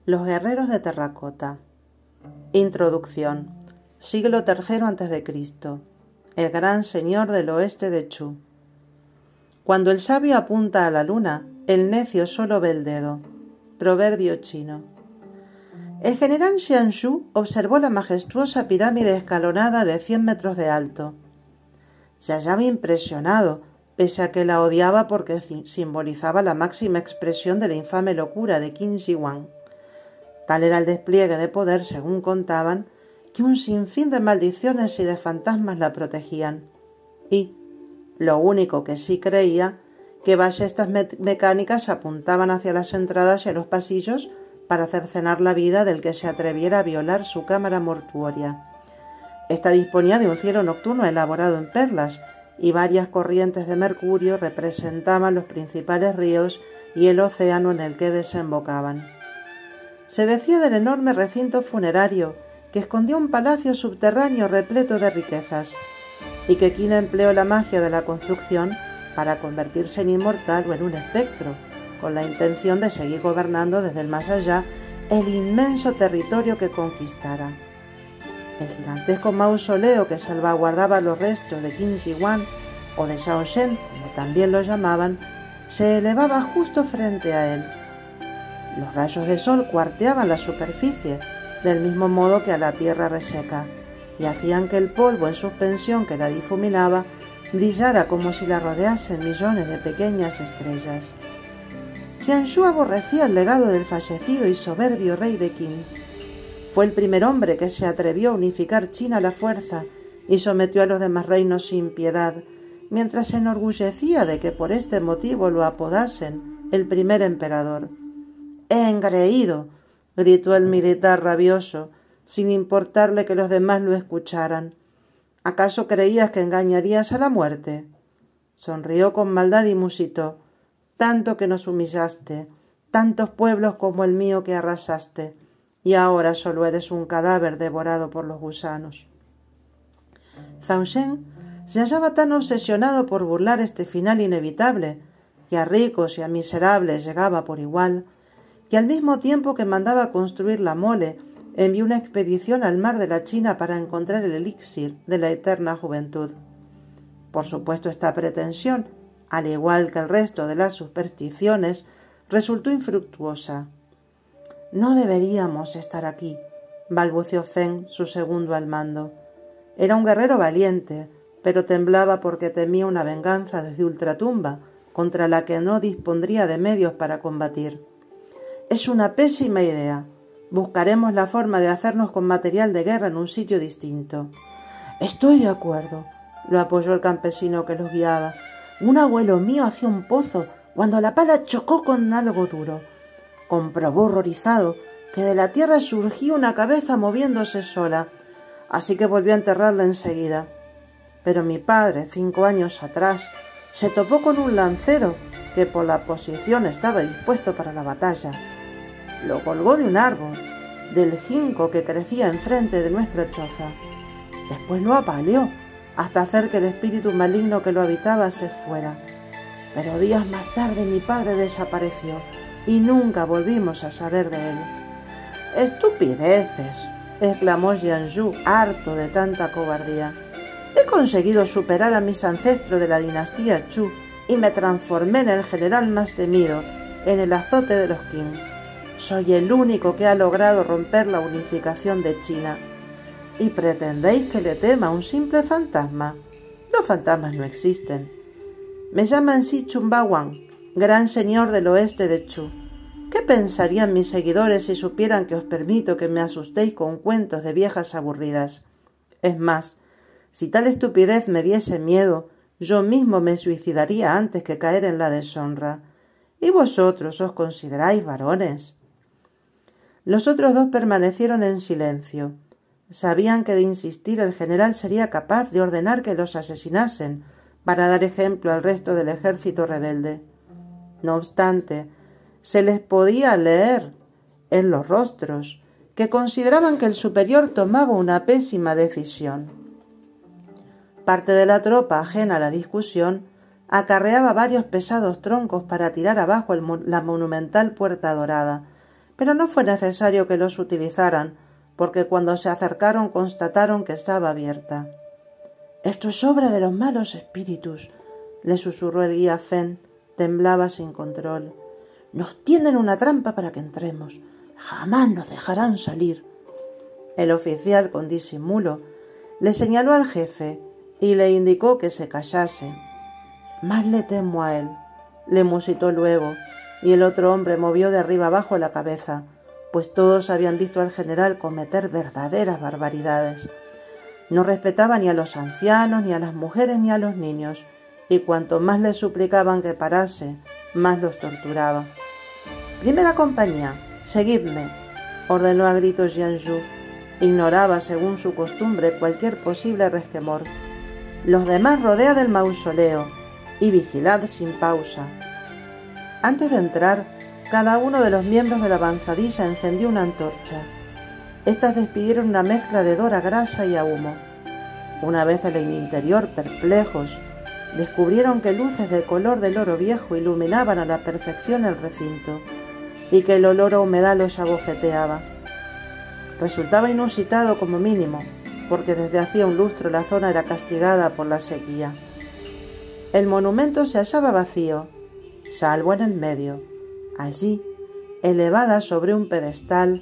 Los guerreros de terracota. Introducción. Siglo III a.C. El gran señor del oeste de Chu. Cuando el sabio apunta a la luna, el necio solo ve el dedo. Proverbio chino. El general Xianshu observó la majestuosa pirámide escalonada de 100 metros de alto. Se hallaba impresionado, pese a que la odiaba porque simbolizaba la máxima expresión de la infame locura de Qin Shi Huang. Tal era el despliegue de poder, según contaban, que un sinfín de maldiciones y de fantasmas la protegían. Y, lo único que sí creía, que ballestas mecánicas apuntaban hacia las entradas y a los pasillos para cercenar la vida del que se atreviera a violar su cámara mortuoria. Esta disponía de un cielo nocturno elaborado en perlas, y varias corrientes de mercurio representaban los principales ríos y el océano en el que desembocaban. Se decía del enorme recinto funerario que escondía un palacio subterráneo repleto de riquezas, y que Qin empleó la magia de la construcción para convertirse en inmortal o en un espectro, con la intención de seguir gobernando desde el más allá el inmenso territorio que conquistara. El gigantesco mausoleo que salvaguardaba los restos de Qin Shi Huang, o de Shaoxen, como también lo llamaban, se elevaba justo frente a él. Los rayos de sol cuarteaban la superficie, del mismo modo que a la tierra reseca, y hacían que el polvo en suspensión que la difuminaba brillara como si la rodeasen millones de pequeñas estrellas. Xianshu aborrecía el legado del fallecido y soberbio rey de Qin. Fue el primer hombre que se atrevió a unificar China a la fuerza y sometió a los demás reinos sin piedad, mientras se enorgullecía de que por este motivo lo apodasen el primer emperador. «¡Engreído!», gritó el militar rabioso, sin importarle que los demás lo escucharan. «¿Acaso creías que engañarías a la muerte?». Sonrió con maldad y musitó: «Tanto que nos humillaste, tantos pueblos como el mío que arrasaste, y ahora solo eres un cadáver devorado por los gusanos». Zhao Shen se hallaba tan obsesionado por burlar este final inevitable, que a ricos y a miserables llegaba por igual, que al mismo tiempo que mandaba construir la mole, envió una expedición al mar de la China para encontrar el elixir de la eterna juventud. Por supuesto, esta pretensión, al igual que el resto de las supersticiones, resultó infructuosa. «No deberíamos estar aquí», balbuceó Zheng, su segundo al mando. Era un guerrero valiente, pero temblaba porque temía una venganza desde ultratumba, contra la que no dispondría de medios para combatir. «Es una pésima idea. Buscaremos la forma de hacernos con material de guerra en un sitio distinto». «Estoy de acuerdo», lo apoyó el campesino que los guiaba. «Un abuelo mío hacía un pozo cuando la pala chocó con algo duro. Comprobó horrorizado que de la tierra surgía una cabeza moviéndose sola, así que volvió a enterrarla enseguida. Pero mi padre, 5 años atrás, se topó con un lancero que por la posición estaba dispuesto para la batalla. Lo colgó de un árbol, del ginkgo que crecía enfrente de nuestra choza. Después lo apaleó hasta hacer que el espíritu maligno que lo habitaba se fuera. Pero días más tarde mi padre desapareció y nunca volvimos a saber de él». «¡Estupideces!», exclamó Xianshu, harto de tanta cobardía. «He conseguido superar a mis ancestros de la dinastía Chu y me transformé en el general más temido, en el azote de los Qin. Soy el único que ha logrado romper la unificación de China. ¿Y pretendéis que le tema a un simple fantasma? Los fantasmas no existen. Me llaman Xi Chumbahuang, gran señor del oeste de Chu. ¿Qué pensarían mis seguidores si supieran que os permito que me asustéis con cuentos de viejas aburridas? Es más, si tal estupidez me diese miedo, yo mismo me suicidaría antes que caer en la deshonra. ¿Y vosotros os consideráis varones?». Los otros dos permanecieron en silencio. Sabían que de insistir el general sería capaz de ordenar que los asesinasen para dar ejemplo al resto del ejército rebelde. No obstante, se les podía leer en los rostros que consideraban que el superior tomaba una pésima decisión. Parte de la tropa, ajena a la discusión, acarreaba varios pesados troncos para tirar abajo la monumental puerta dorada, pero no fue necesario que los utilizaran, porque cuando se acercaron constataron que estaba abierta. «Esto es obra de los malos espíritus», le susurró el guía Fenn. Temblaba sin control. «Nos tienden una trampa para que entremos. Jamás nos dejarán salir». El oficial, con disimulo, le señaló al jefe y le indicó que se callase. «Más le temo a él», le musitó luego, y el otro hombre movió de arriba abajo la cabeza, pues todos habían visto al general cometer verdaderas barbaridades. No respetaba ni a los ancianos, ni a las mujeres, ni a los niños, y cuanto más le suplicaban que parase, más los torturaba. «Primera compañía, seguidme», ordenó a gritos Jiang Shu. Ignoraba, según su costumbre, cualquier posible resquemor. «Los demás rodead el mausoleo y vigilad sin pausa». Antes de entrar, cada uno de los miembros de la avanzadilla encendió una antorcha. Estas despidieron una mezcla de hedor a grasa y a humo. Una vez en el interior, perplejos, descubrieron que luces de color del oro viejo iluminaban a la perfección el recinto y que el olor a humedad los abofeteaba. Resultaba inusitado como mínimo, porque desde hacía un lustro la zona era castigada por la sequía. El monumento se hallaba vacío, salvo en el medio. Allí, elevada sobre un pedestal,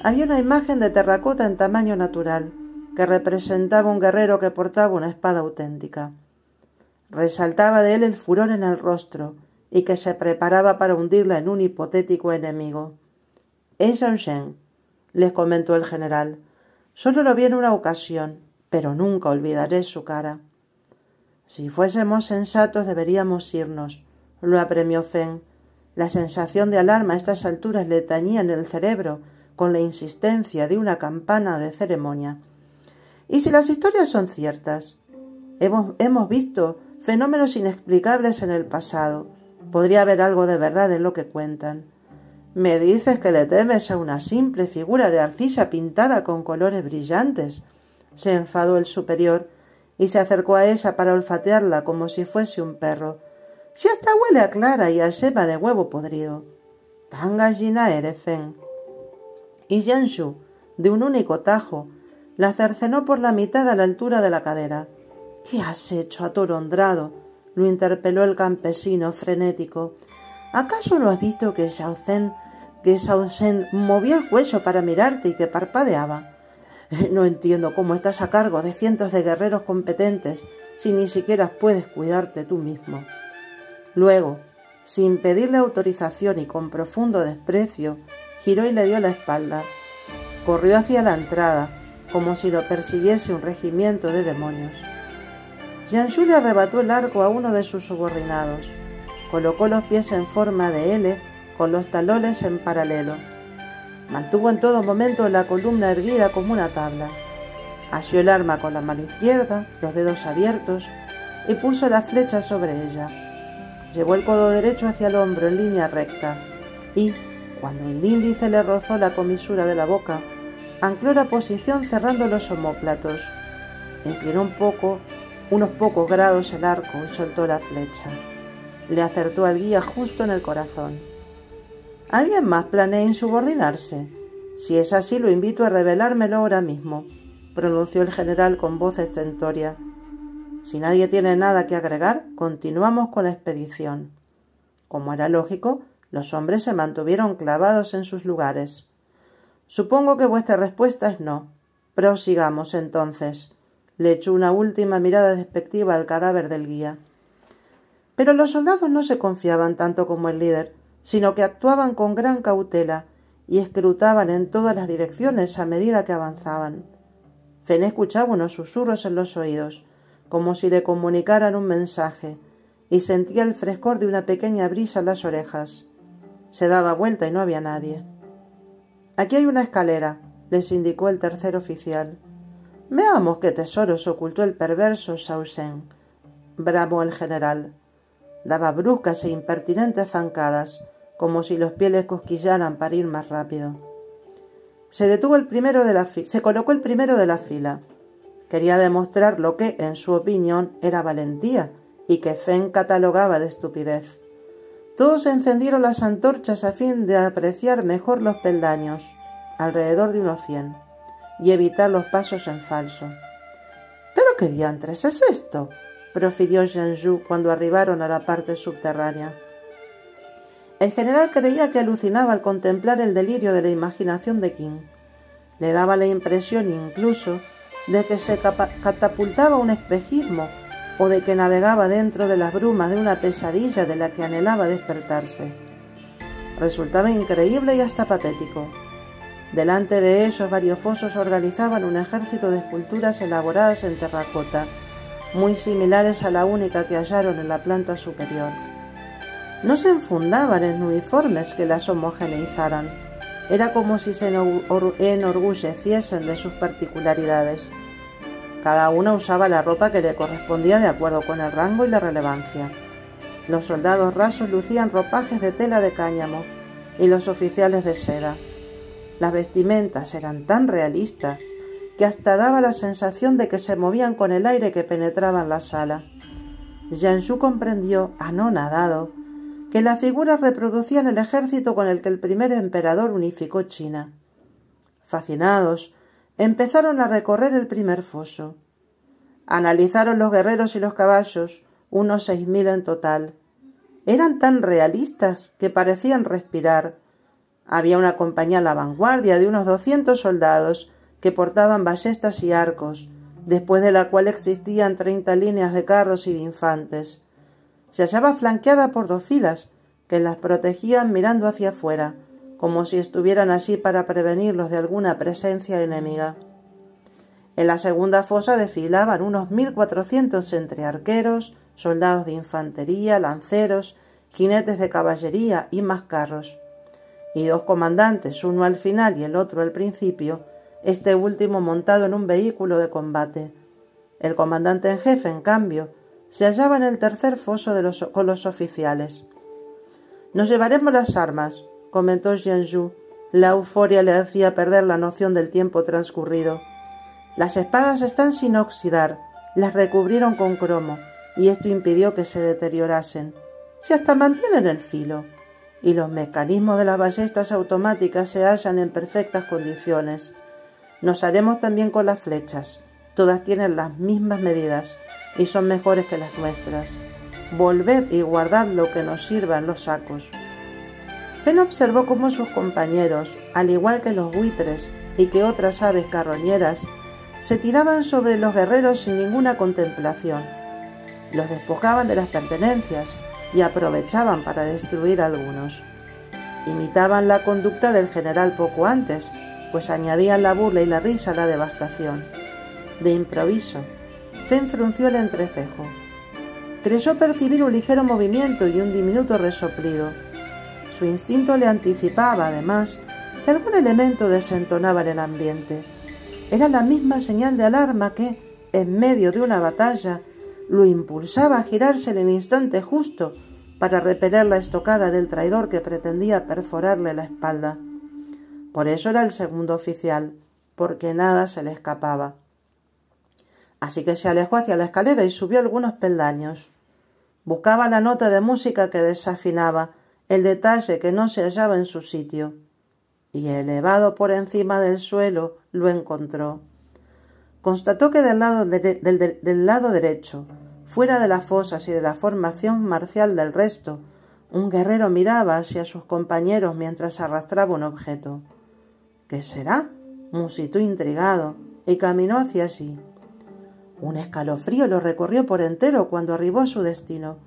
había una imagen de terracota en tamaño natural, que representaba un guerrero que portaba una espada auténtica. Resaltaba de él el furor en el rostro, y que se preparaba para hundirla en un hipotético enemigo. «Es Eugène», les comentó el general. «Solo lo vi en una ocasión, pero nunca olvidaré su cara». «Si fuésemos sensatos deberíamos irnos», lo apremió Fenn. La sensación de alarma a estas alturas le tañía en el cerebro con la insistencia de una campana de ceremonia. «¿Y si las historias son ciertas? Hemos visto fenómenos inexplicables en el pasado. Podría haber algo de verdad en lo que cuentan». «¿Me dices que le temes a una simple figura de arcilla pintada con colores brillantes?», se enfadó el superior y se acercó a ella para olfatearla como si fuese un perro. «Si hasta huele a clara y a yema de huevo podrido». «Tan gallina eres, Fenn». Y Jiang Shu, de un único tajo, la cercenó por la mitad a la altura de la cadera. «¿Qué has hecho, atolondrado?», lo interpeló el campesino frenético. «¿Acaso no has visto que Xiao Zhen movía el cuello para mirarte y que parpadeaba? No entiendo cómo estás a cargo de cientos de guerreros competentes si ni siquiera puedes cuidarte tú mismo». Luego, sin pedirle autorización y con profundo desprecio, giró y le dio la espalda. Corrió hacia la entrada, como si lo persiguiese un regimiento de demonios. Jiang Shu le arrebató el arco a uno de sus subordinados. Colocó los pies en forma de L, con los talones en paralelo. Mantuvo en todo momento la columna erguida como una tabla. Asió el arma con la mano izquierda, los dedos abiertos, y puso la flecha sobre ella. Llevó el codo derecho hacia el hombro en línea recta y, cuando el índice le rozó la comisura de la boca, ancló la posición cerrando los omóplatos. Inclinó unos pocos grados el arco y soltó la flecha. Le acertó al guía justo en el corazón. ¿Alguien más planea insubordinarse? Si es así, lo invito a revelármelo ahora mismo, pronunció el general con voz estentórea. Si nadie tiene nada que agregar, continuamos con la expedición. Como era lógico, los hombres se mantuvieron clavados en sus lugares. Supongo que vuestra respuesta es no. Prosigamos entonces. Le echó una última mirada despectiva al cadáver del guía. Pero los soldados no se confiaban tanto como el líder, sino que actuaban con gran cautela y escrutaban en todas las direcciones a medida que avanzaban. Fenn escuchaba unos susurros en los oídos, como si le comunicaran un mensaje, y sentía el frescor de una pequeña brisa en las orejas. Se daba vuelta y no había nadie. «Aquí hay una escalera», les indicó el tercer oficial. «Veamos qué tesoros ocultó el perverso Xiao Zhen», bramó el general. Daba bruscas e impertinentes zancadas, como si los pies le cosquillaran para ir más rápido. Se colocó el primero de la fila. Quería demostrar lo que, en su opinión, era valentía y que Fenn catalogaba de estupidez. Todos encendieron las antorchas a fin de apreciar mejor los peldaños, alrededor de unos 100, y evitar los pasos en falso. —¿Pero qué diantres es esto? —profirió Jean Jou cuando arribaron a la parte subterránea. El general creía que alucinaba al contemplar el delirio de la imaginación de King. Le daba la impresión incluso de que se catapultaba un espejismo o de que navegaba dentro de las brumas de una pesadilla de la que anhelaba despertarse. Resultaba increíble y hasta patético. Delante de ellos varios fosos organizaban un ejército de esculturas elaboradas en terracota, muy similares a la única que hallaron en la planta superior. No se enfundaban en uniformes que las homogeneizaran. Era como si se enorgulleciesen de sus particularidades. Cada una usaba la ropa que le correspondía de acuerdo con el rango y la relevancia. Los soldados rasos lucían ropajes de tela de cáñamo y los oficiales de seda. Las vestimentas eran tan realistas que hasta daba la sensación de que se movían con el aire que penetraba en la sala. Jean Jou comprendió, anonadado, que las figuras reproducían el ejército con el que el primer emperador unificó China. Fascinados, empezaron a recorrer el primer foso. Analizaron los guerreros y los caballos, unos 6000 en total. Eran tan realistas que parecían respirar. Había una compañía a la vanguardia de unos 200 soldados que portaban ballestas y arcos, después de la cual existían 30 líneas de carros y de infantes. Se hallaba flanqueada por 2 filas que las protegían mirando hacia afuera, como si estuvieran allí para prevenirlos de alguna presencia enemiga. En la segunda fosa desfilaban unos 1400 entre arqueros, soldados de infantería, lanceros, jinetes de caballería y más carros, y 2 comandantes, uno al final y el otro al principio, este último montado en un vehículo de combate. El comandante en jefe, en cambio, se hallaba en el tercer foso con los oficiales. «Nos llevaremos las armas», comentó Jean Jou. La euforia le hacía perder la noción del tiempo transcurrido. «Las espadas están sin oxidar, las recubrieron con cromo, y esto impidió que se deteriorasen. Si hasta mantienen el filo, y los mecanismos de las ballestas automáticas se hallan en perfectas condiciones. Nos haremos también con las flechas. Todas tienen las mismas medidas y son mejores que las nuestras. Volved y guardad lo que nos sirva en los sacos». Fen observó cómo sus compañeros, al igual que los buitres y que otras aves carroñeras, se tiraban sobre los guerreros sin ninguna contemplación. Los despojaban de las pertenencias y aprovechaban para destruir a algunos. Imitaban la conducta del general poco antes, pues añadían la burla y la risa a la devastación. De improviso, Fen frunció el entrecejo. Creyó percibir un ligero movimiento y un diminuto resoplido. Su instinto le anticipaba, además, que algún elemento desentonaba en el ambiente. Era la misma señal de alarma que, en medio de una batalla, lo impulsaba a girarse en el instante justo para repeler la estocada del traidor que pretendía perforarle la espalda. Por eso era el segundo oficial, porque nada se le escapaba. Así que se alejó hacia la escalera y subió algunos peldaños. Buscaba la nota de música que desafinaba, el detalle que no se hallaba en su sitio, y elevado por encima del suelo lo encontró. Constató que del lado derecho, fuera de las fosas y de la formación marcial del resto, un guerrero miraba hacia sus compañeros mientras arrastraba un objeto. «¿Qué será?», musitó intrigado, y caminó hacia allí. Un escalofrío lo recorrió por entero cuando arribó a su destino.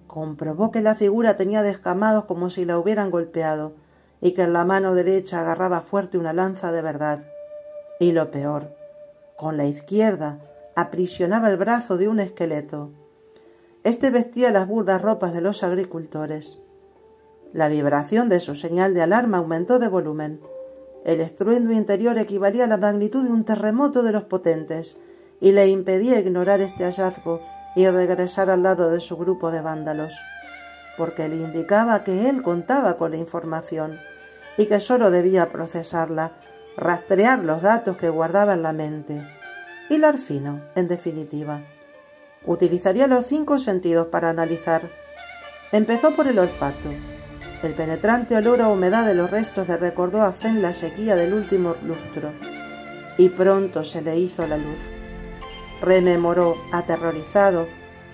Comprobó que la figura tenía descamados como si la hubieran golpeado, y que en la mano derecha agarraba fuerte una lanza de verdad. Y lo peor, con la izquierda aprisionaba el brazo de un esqueleto. Este vestía las burdas ropas de los agricultores. La vibración de su señal de alarma aumentó de volumen. El estruendo interior equivalía a la magnitud de un terremoto de los potentes, y le impedía ignorar este hallazgo y regresar al lado de su grupo de vándalos, porque le indicaba que él contaba con la información y que sólo debía procesarla, rastrear los datos que guardaba en la mente. Hilar fino, en definitiva. Utilizaría los 5 sentidos para analizar. Empezó por el olfato. El penetrante olor a humedad de los restos le recordó a Fenn la sequía del último lustro, y pronto se le hizo la luz. Rememoró, aterrorizado,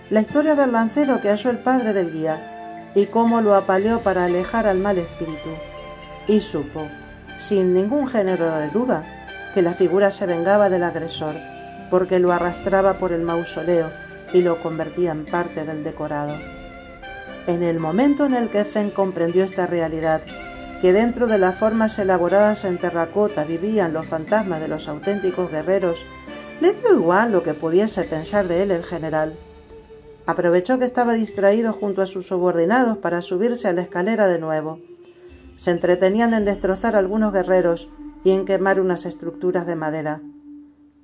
la historia del lancero que halló el padre del guía, y cómo lo apaleó para alejar al mal espíritu, y supo, sin ningún género de duda, que la figura se vengaba del agresor, porque lo arrastraba por el mausoleo y lo convertía en parte del decorado. En el momento en el que Fenn comprendió esta realidad, que dentro de las formas elaboradas en terracota vivían los fantasmas de los auténticos guerreros, le dio igual lo que pudiese pensar de él el general. Aprovechó que estaba distraído junto a sus subordinados para subirse a la escalera de nuevo. Se entretenían en destrozar algunos guerreros y en quemar unas estructuras de madera.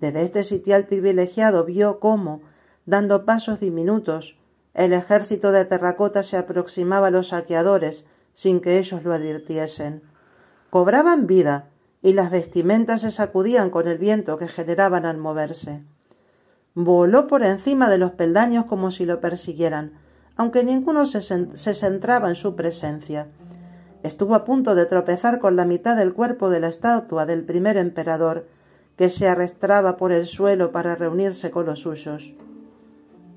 Desde este sitial privilegiado vio cómo, dando pasos diminutos, el ejército de terracota se aproximaba a los saqueadores sin que ellos lo advirtiesen. Cobraban vida y las vestimentas se sacudían con el viento que generaban al moverse. Voló por encima de los peldaños como si lo persiguieran, aunque ninguno se centraba en su presencia. Estuvo a punto de tropezar con la mitad del cuerpo de la estatua del primer emperador, que se arrastraba por el suelo para reunirse con los suyos.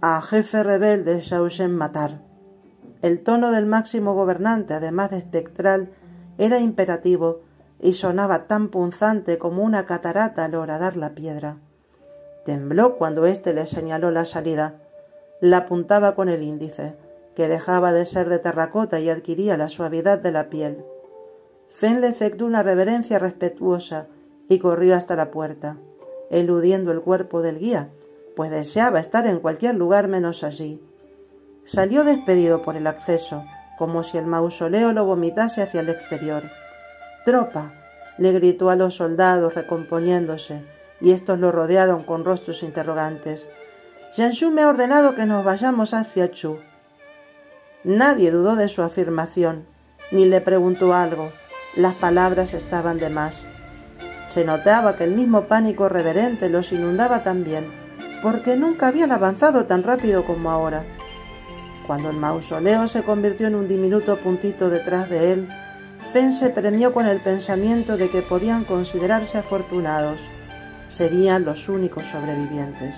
A jefe rebelde Shausen matar. El tono del máximo gobernante, además de espectral, era imperativo y sonaba tan punzante como una catarata al horadar la piedra. Tembló cuando éste le señaló la salida. La apuntaba con el índice, que dejaba de ser de terracota y adquiría la suavidad de la piel. Fenn le efectuó una reverencia respetuosa y corrió hasta la puerta, eludiendo el cuerpo del guía, pues deseaba estar en cualquier lugar menos allí. Salió despedido por el acceso, como si el mausoleo lo vomitase hacia el exterior. «¡Tropa!», le gritó a los soldados recomponiéndose, y éstos lo rodearon con rostros interrogantes. «Yanshu me ha ordenado que nos vayamos hacia Chu». Nadie dudó de su afirmación, ni le preguntó algo. Las palabras estaban de más. Se notaba que el mismo pánico reverente los inundaba también, porque nunca habían avanzado tan rápido como ahora. Cuando el mausoleo se convirtió en un diminuto puntito detrás de él, Fenn se premió con el pensamiento de que podían considerarse afortunados. Serían los únicos sobrevivientes.